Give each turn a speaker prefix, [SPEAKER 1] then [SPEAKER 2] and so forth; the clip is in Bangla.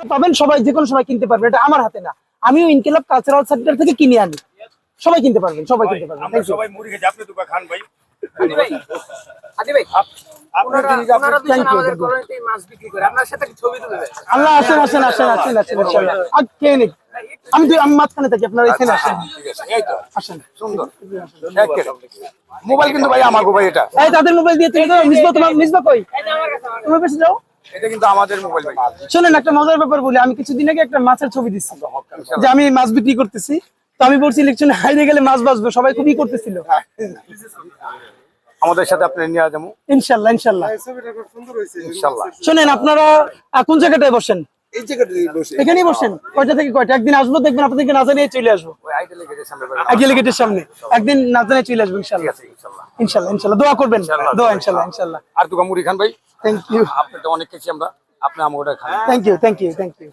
[SPEAKER 1] পাবেন, সবাই যে কোনো সময় কিনতে পারবেন, এটা আমার হাতে না, আমিও ইনকিলাব কালচারাল সেন্টার থেকে কিনে আনি, সবাই কিনতে পারবেন, সবাই কিনতে পারবেন।
[SPEAKER 2] আমরা সবাই মুড়ি খেয়ে আপনি দুটো খান ভাই।
[SPEAKER 3] হাদি ভাই, হাদি ভাই, ওনারা দুজন আমাদের কলোনিতে মাছ বিক্রি করে, আপনার সাথে ছবি তুলে দেয়।
[SPEAKER 1] আল্লাহ, আসেন আসেন আসেন আসেন আসেন ইনশাআল্লাহ। আর কে নেই, আমি মাঝখানে থাকি, আপনারা এখানে আসেন,
[SPEAKER 2] ঠিক আছে, এই তো
[SPEAKER 1] আসেন।
[SPEAKER 2] সুন্দর একেবারে। মোবাইল কিন্তু ভাই আমার গো ভাই, এটা
[SPEAKER 1] এই তাদের মোবাইল দিয়ে তুমি তো মিসবা, তোমার মিসবা কই, তোমার কাছে যাও।
[SPEAKER 2] এটা কিন্তু আমাদের মোবাইল ভাই।
[SPEAKER 1] শোনেন, একটা মজার ব্যাপার বলি, আমি কিছুদিন আগে একটা মাছের ছবি দিচ্ছি যে আমি মাছ বিক্রি করতেছি, তো আমি বলছি ইলেকশনে হাইরে গেলে মাছ বাঁচবে, সবাই খুবই করতেছিল।
[SPEAKER 2] আমাদের সাথে আপনি নিয়ে যাবো
[SPEAKER 1] ইনশাল্লাহ ইনশাল্লাহ
[SPEAKER 2] ইনশাআল্লাহ।
[SPEAKER 1] শোনেন, আপনারা কোন জায়গাটায় বসেন?
[SPEAKER 4] এই জায়গাটাই বসে
[SPEAKER 1] এখানেই বসেন। কয়টা থেকে কয়টা? একদিন আসবো, দেখবেন আপনাদেরকে না জানিয়ে চলে আসবো,
[SPEAKER 2] ওই আইডিয়া লেগে সামনে ভাই।
[SPEAKER 1] আগে গেটের সামনে একদিন না জানিয়ে চলে আসবো ইনশাল্লাহ।
[SPEAKER 2] ঠিক আছে ইনশাআল্লাহ।
[SPEAKER 1] ইনশাল্লাহ ইনশাল্লাহ, দোয়া করবেন, দোয়া ইনশাল্লাহ ইনশাল্লাহ।
[SPEAKER 2] আর দুটো মুড়ি খান ভাই,
[SPEAKER 1] থ্যাংক ইউ
[SPEAKER 2] আপনি তো অনেক খেয়েছি আমরা, আপনি আমাকে খান।
[SPEAKER 1] Thank you thank you thank you.